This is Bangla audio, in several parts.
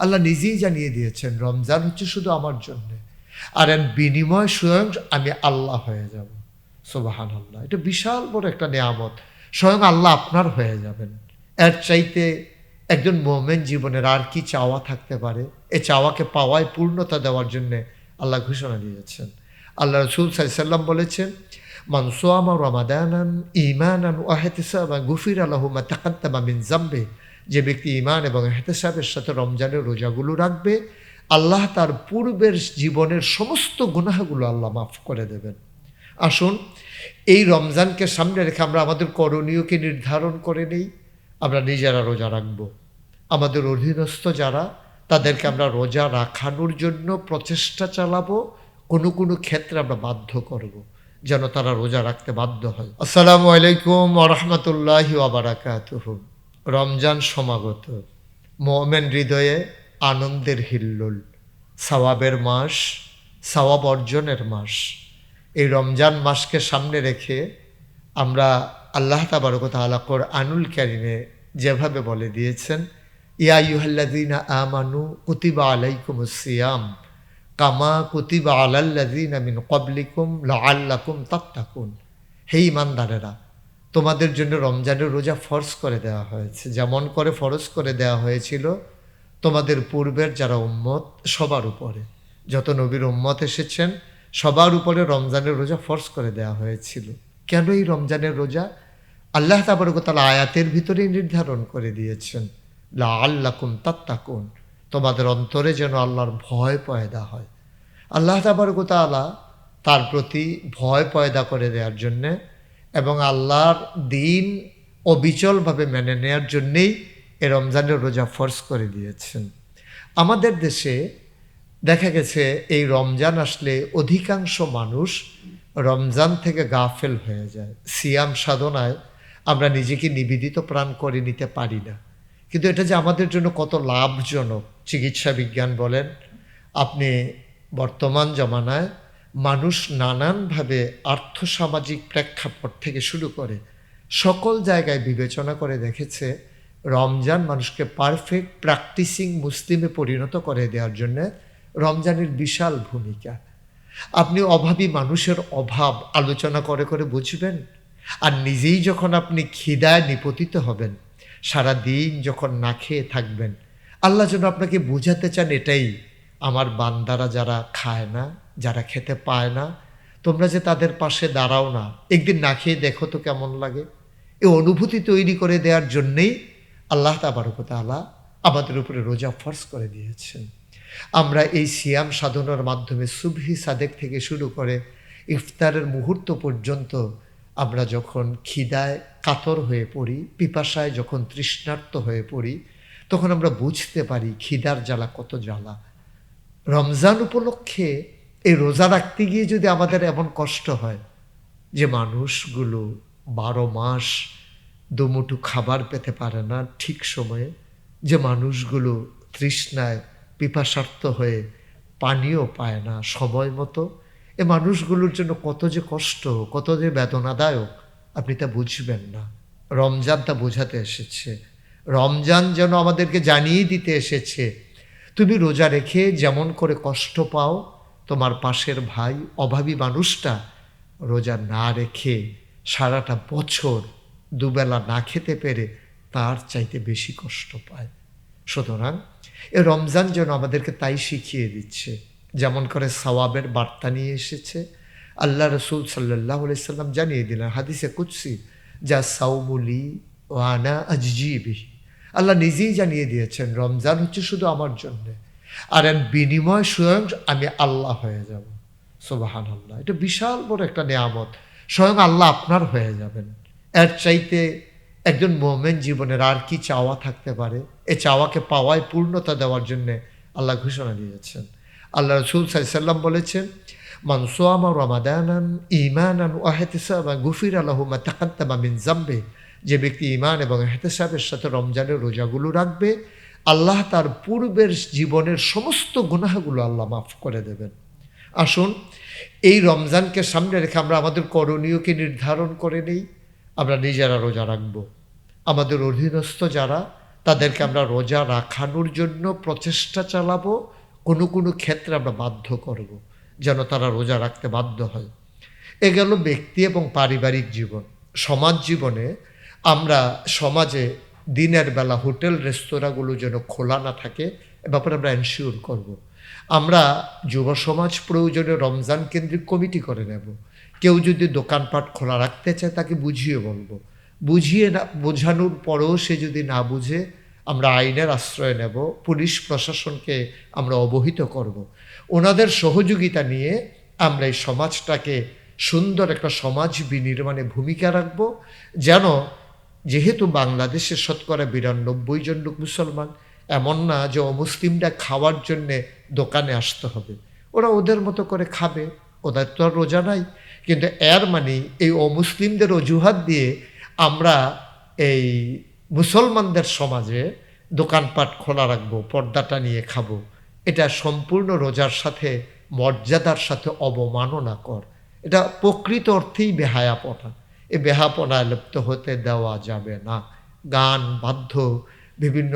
আল্লাহ নিজেই জানিয়ে দিয়েছেন রমজান হচ্ছে শুধু আমার জন্যে, আর এর বিনিময় স্বয়ং আমি আল্লাহ হয়ে যাব। সুবহানাল্লাহ, এটা বিশাল বড় একটা নিয়ামত। স্বয়ং আল্লাহ আপনার হয়ে যাবেন। এর চাইতে একজন মোমেন জীবনের আর কি চাওয়া থাকতে পারে? এ চাওয়াকে পাওয়ায় পূর্ণতা দেওয়ার জন্যে আল্লাহ ঘোষণা দিয়েছেন। আল্লাহ রাসূল সাল্লাল্লাহু আলাইহি ওয়াসাল্লাম বলেছেন, মান সামা রমাদানান ঈমানান ওয়া ইহতিসাবান গুফিরা লাহু মা তাকাদ্দামা মিন যামবি। যে ব্যক্তি ঈমান এবং ইহতিসাবের সাথে রমজানের রোজাগুলো রাখবে, আল্লাহ তার পূর্বের জীবনের সমস্ত গুনাহগুলো আল্লাহ মাফ করে দেবেন। আসুন এই রমজানকে সামনে রেখে আমরা আমাদের করণীয়কে নির্ধারণ করে নেই। আমরা নিজেরা রোজা রাখবো, আমাদের অধীনস্থ যারা তাদেরকে আমরা রোজা রাখানোর জন্য প্রচেষ্টা চালাবো। কোনো কোনো ক্ষেত্রে আমরা বাধ্য করব যেন তারা রোজা রাখতে বাধ্য হয়। আসসালামু আলাইকুম ওয়া রাহমাতুল্লাহি ওয়া বারাকাতুহু। রমজান সমাগত, মুমিন হৃদয়ে আনন্দের হিল্লোল, সওয়াবের মাস, সওয়াব অর্জনের মাস। এই রমজান মাসকে সামনে রেখে আমরা আল্লাহ তাবারক ওয়া তাআলা কুরআনুল কারীমে যেভাবে বলে দিয়েছেন, ইয়া আইয়ুহাল্লাযীনা আমানু কুতিবা আলাইকুমুস সিয়াম কামা কুতিবা আলাল্লাযীনা মিন ক্বাবলিকুম লাআল্লাকুম তাত্তাকুন। হে ঈমানদারেরা, তোমাদের জন্য রমজানের রোজা ফরজ করে দেওয়া হয়েছে, যেমন করে ফরজ করে দেওয়া হয়েছিল তোমাদের পূর্বের যারা উম্মত সবার উপরে। যত নবীর উম্মত এসেছেন সবার উপরে রমজানের রোজা ফরজ করে দেওয়া হয়েছিল। কেন এই রমজানের রোজা? আল্লাহ তাবারক ওয়া তাআলা আয়াতের ভিতরেই নির্ধারণ করে দিয়েছেন, লাআল্লাকুম তাত্তাকুন, তোমাদের অন্তরে যেন আল্লাহর ভয় পয়দা হয়। আল্লাহ তাবারক ওয়া তাআলা তার প্রতি ভয় পয়দা করে দেওয়ার জন্যে এবং আল্লাহর দিন অবিচলভাবে মেনে নেওয়ার জন্যেই এ রমজানের রোজা ফরজ করে দিয়েছেন। আমাদের দেশে দেখা গেছে এই রমজান আসলে অধিকাংশ মানুষ রমজান থেকে গাফেল হয়ে যায়। সিয়াম সাধনায় আমরা নিজেকে নিবেদিত প্রাণ করে নিতে পারি না। কিন্তু এটা যে আমাদের জন্য কত লাভজনক, চিকিৎসা বিজ্ঞান বলেন, আপনি বর্তমান জমানায় মানুষ নানানভাবে আর্থসামাজিক প্রেক্ষাপট থেকে শুরু করে সকল জায়গায় বিবেচনা করে দেখেছে রমজান মানুষকে পারফেক্ট প্র্যাকটিসিং মুসলিমে পরিণত করে দেওয়ার জন্যে রমজানের বিশাল ভূমিকা। আপনি অভাবী মানুষের অভাব আলোচনা করে করে বুঝবেন, আর নিজেই যখন আপনি খিদায় নিপতিত হবেন, সারা দিন যখন না খেয়ে থাকবেন, আল্লাহ যেন আপনাকে বোঝাতে চান এটাই, আমার বান্দারা যারা খায় না, যারা খেতে পায় না, তোমরা যে তাদের পাশে দাঁড়াও না, একদিন না খেয়ে দেখো তো কেমন লাগে। এই অনুভূতি তৈরি করে দেওয়ার জন্যেই আল্লাহ তাবারক ওয়া তাআলা আমাদের উপরে রোজা ফরজ করে দিয়েছেন। আমরা এই সিয়াম সাধনার মাধ্যমে সুবহি সাদেক থেকে শুরু করে ইফতারের মুহূর্ত পর্যন্ত আমরা যখন খিদায় কাতর হয়ে পড়ি, পিপাসায় যখন তৃষ্ণার্ত হয়ে পড়ি, তখন আমরা বুঝতে পারি খিদার জ্বালা কত জ্বালা। রমজান উপলক্ষে এই রোজা রাখতে গিয়ে যদি আমাদের এমন কষ্ট হয় যে মানুষগুলো 12 মাস দুমুঠো খাবার পেতে পারে না ঠিক সময়ে, যে মানুষগুলো তৃষ্ণায় পিপাসার্ত হয়ে পানিও পায় না সময় মতো, এ মানুষগুলোর জন্য কত যে কষ্ট, কত যে বেদনাদায়ক, আপনি তা বুঝবেন না। রমজান তা বোঝাতে এসেছে। রমজান যেন আমাদেরকে জানিয়ে দিতে এসেছে, তুমি রোজা রেখে যেমন করে কষ্ট পাও, তোমার পাশের ভাই অভাবী মানুষটা রোজা না রেখে সারাটা বছর দুবেলা না খেতে পেরে তার চাইতে বেশি কষ্ট পায়। সুতরাং এ রমজান যেন আমাদেরকে তাই শিখিয়ে দিচ্ছে, যেমন করে সওয়াবের বার্তা নিয়ে এসেছে। আল্লাহ রসুল সাল্লাল্লাহু আলাইহি সাল্লাম জানিয়ে দিলেন হাদিসে কুদসি, যা সাওমুলি ওয়া আনা আজজি বিহি। আল্লাহ নিজেই জানিয়ে দিয়েছেন রমজান হচ্ছে শুধু আমার জন্যে, আর এর বিনিময় স্বয়ং আমি আল্লাহ হয়ে যাব। সুবহানাল্লাহ, এটা বিশাল বড় একটা নিয়ামত। স্বয়ং আল্লাহ আপনার হয়ে যাবেন। এর চাইতে একজন মুমিন জীবনের আর কি চাওয়া থাকতে পারে? এ চাওয়াকে পাওয়ায় পূর্ণতা দেওয়ার জন্যে আল্লাহ ঘোষণা দিয়েছেন। আল্লাহ রাসূল সাল্লাল্লাহু আলাইহি ওয়াসাল্লাম বলেছেন, মান সামা রমাদানান ঈমানান ওয়া ইহতিসাবান গুফিরা লাহু মা তাকাদ্দামা মিন যামবি। যে ব্যক্তি ঈমান এবং ইহতিসাবের সাথে রমজানের রোজাগুলো রাখবে, আল্লাহ তার পূর্বের জীবনের সমস্ত গুনাহগুলো আল্লাহ মাফ করে দেবেন। আসুন এই রমজানকে সামনে রেখে আমরা আমাদের করণীয়কে নির্ধারণ করে নেই। আমরা নিজেরা রোজা রাখবো, আমাদের অধীনস্থ যারা তাদেরকে আমরা রোজা রাখানোর জন্য প্রচেষ্টা চালাবো, কোনো কোনো ক্ষেত্রে আমরা বাধ্য করব যেন তারা রোজা রাখতে বাধ্য হয়। এ গেল ব্যক্তি এবং পারিবারিক জীবন। সমাজ জীবনে আমরা সমাজে দিনের বেলা হোটেল রেস্তোরাঁগুলো যেন খোলা না থাকে এ ব্যাপারে আমরা এনশিওর করব। আমরা যুব সমাজ প্রয়োজনে রমজান কেন্দ্রিক কমিটি করে নেব। কেউ যদি দোকানপাট খোলা রাখতে চায় তাকে বুঝিয়ে বলবো, বোঝানোর পরেও সে যদি না বুঝে আমরা আইনের আশ্রয় নেব, পুলিশ প্রশাসনকে আমরা অবহিত করব। ওনাদের সহযোগিতা নিয়ে আমরা এই সমাজটাকে সুন্দর একটা সমাজ বিনির্মাণে ভূমিকা রাখব, যেন যেহেতু বাংলাদেশে শতকরা 92 জন লোক মুসলমান, এমন না যে অমুসলিমরা খাওয়ার জন্যে দোকানে আসতে হবে, ওরা ওদের মতো করে খাবে, ওদের তো আর রোজা নাই। কিন্তু এর মানে এই অমুসলিমদের অজুহাত দিয়ে আমরা এই মুসলমানদের সমাজে দোকানপাট খোলা রাখবো, পর্দাটা নিয়ে খাবো, এটা সম্পূর্ণ রোজার সাথে মর্যাদার সাথে অবমাননা কর। এটা প্রকৃত অর্থেই বেহায়াপনা। এই বেহাপনায় লিপ্ত হতে দেওয়া যাবে না। গান বাদ্য বিভিন্ন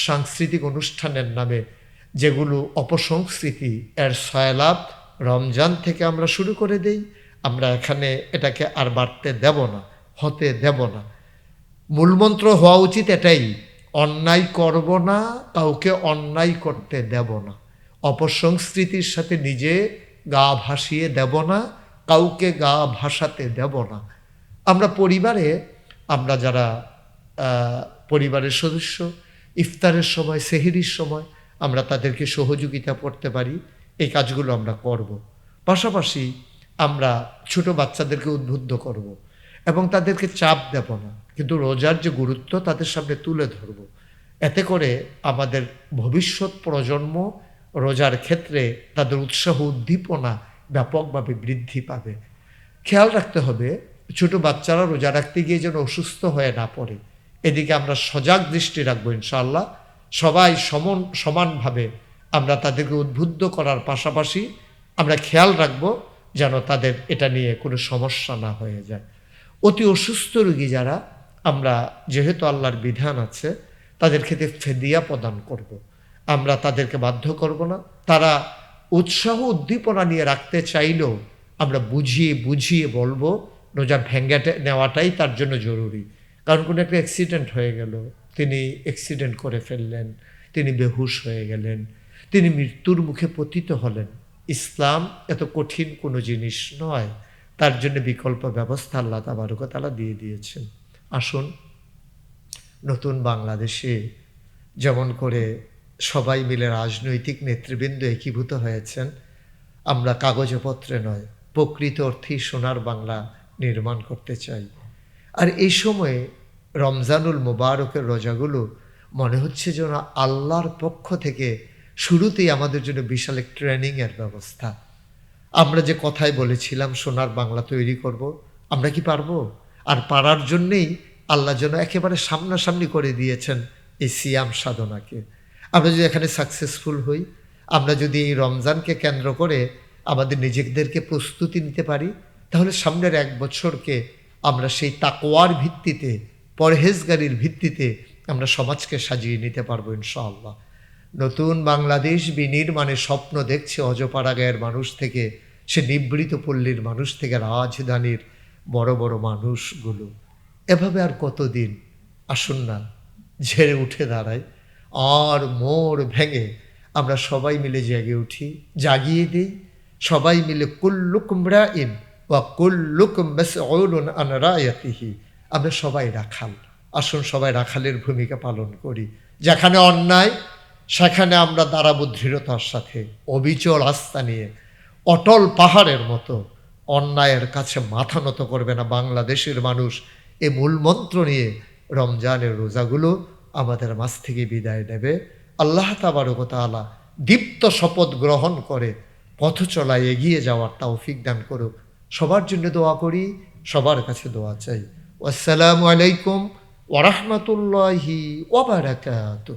সাংস্কৃতিক অনুষ্ঠানের নামে যেগুলো অপসংস্কৃতি, এর সয়লাভ রমজান থেকে আমরা শুরু করে দেই। আমরা এখানে এটাকে আর বাড়তে দেব না, হতে দেব না। মূলমন্ত্র হওয়া উচিত এটাই, অন্যায় করব না, কাউকে অন্যায় করতে দেব না, অপসংস্কৃতির সাথে নিজে গা ভাসিয়ে দেব না, কাউকে গা ভাসাতে দেব না। আমরা পরিবারে, আমরা যারা পরিবারের সদস্য, ইফতারের সময়, সেহরির সময় আমরা তাদেরকে সহযোগিতা করতে পারি, এই কাজগুলো আমরা করব। পাশাপাশি আমরা ছোট বাচ্চাদেরকে উদ্বুদ্ধ করব এবং তাদেরকে চাপ দেব না, কিন্তু রোজার যে গুরুত্ব তাদের সামনে তুলে ধরব। এতে করে আমাদের ভবিষ্যৎ প্রজন্ম রোজার ক্ষেত্রে তাদের উৎসাহ উদ্দীপনা ব্যাপকভাবে বৃদ্ধি পাবে। খেয়াল রাখতে হবে ছোট বাচ্চারা রোজা রাখতে গিয়ে যেন অসুস্থ হয়ে না পড়ে, এদিকে আমরা সজাগ দৃষ্টি রাখবো ইনশাআল্লাহ। সবাই সমানভাবে আমরা তাদেরকে উদ্বুদ্ধ করার পাশাপাশি আমরা খেয়াল রাখবো যেন তাদের এটা নিয়ে কোনো সমস্যা না হয়ে যায়। অতি অসুস্থ রোগী যারা, আমরা যেহেতু আল্লাহর বিধান আছে তাদের ক্ষেত্রে ফেদিয়া প্রদান করব। আমরা তাদেরকে বাধ্য করব না। তারা উৎসাহ উদ্দীপনা নিয়ে রাখতে চাইলেও আমরা বুঝিয়ে বুঝিয়ে বলবো রোজা ভেঙে নেওয়াটাই তার জন্য জরুরি। কারণ কোনো একটা অ্যাক্সিডেন্ট হয়ে গেল, তিনি অ্যাক্সিডেন্ট করে ফেললেন, তিনি বেহুশ হয়ে গেলেন, তিনি মৃত্যুর মুখে পতিত হলেন। ইসলাম এত কঠিন কোনো জিনিস নয়, তার জন্য বিকল্প ব্যবস্থা আল্লাহ তাবারক ওয়া তাআলা দিয়ে দিয়েছেন। আসুন নতুন বাংলাদেশে যেমন করে সবাই মিলে রাজনৈতিক নেতৃবৃন্দ একীভূত হয়েছেন, আমরা কাগজে পত্রে নয় প্রকৃত অর্থেই সোনার বাংলা নির্মাণ করতে চাই। আর এই সময়ে রমজানুল মোবারকের রোজাগুলো মনে হচ্ছে যেন আল্লাহর পক্ষ থেকে শুরুতেই আমাদের জন্য বিশাল এক ট্রেনিংয়ের ব্যবস্থা। আমরা যে কথাই বলেছিলাম সোনার বাংলা তৈরি করব, আমরা কি পারবো? আর পারার জন্যেই আল্লাহ যেন একেবারে সামনাসামনি করে দিয়েছেন এই সিয়াম সাধনাকে। আমরা যদি এখানে সাকসেসফুল হই, আমরা যদি এই রমজানকে কেন্দ্র করে আমাদের নিজেদেরকে প্রস্তুতি নিতে পারি, তাহলে সামনের 1 বছরকে আমরা সেই তাকওয়ার ভিত্তিতে, পরহেজগারির ভিত্তিতে আমরা সমাজকে সাজিয়ে নিতে পারবো ইনশাআল্লাহ। নতুন বাংলাদেশ বিনির্মাণে স্বপ্ন দেখছে অজপাড়াগাঁয়ের মানুষ থেকে, সে নিবৃত পল্লীর মানুষ থেকে রাজধানীর বড় বড় মানুষগুলো। এভাবে আর কতদিন? আসুন না ঝেড়ে উঠে দাঁড়াই, আর মোড় ভেঙে আমরা সবাই মিলে জেগে উঠি, জাগিয়ে দিই সবাই মিলে কুল্লুকুম রাইন ওয়া কুল্লুকুম মাসউলুন আন রায়াতিহি। আমরা সবাই রাখাল, আসুন সবাই রাখালের ভূমিকা পালন করি। যেখানে অন্যায় সেখানে আমরা দাঁড়াবো দৃঢ়তার সাথে, অবিচল আস্থা নিয়ে, অটল পাহাড়ের মতো। অন্যায়ের কাছে মাথা নত করবে না বাংলাদেশের মানুষ। এই মূল মন্ত্র নিয়ে রমজানের রোজাগুলো আমাদের মাঝ থেকে বিদায় নেবে। আল্লাহ তাবারক ওয়া তাআলা দীপ্ত শপথ গ্রহণ করে পথ চলায় এগিয়ে যাওয়ার তৌফিক দান করুক। সবার জন্য দোয়া করি, সবার কাছে দোয়া চাই। আসসালামু আলাইকুম ওয়া রাহমাতুল্লাহি ওয়া বারাকাতুহু।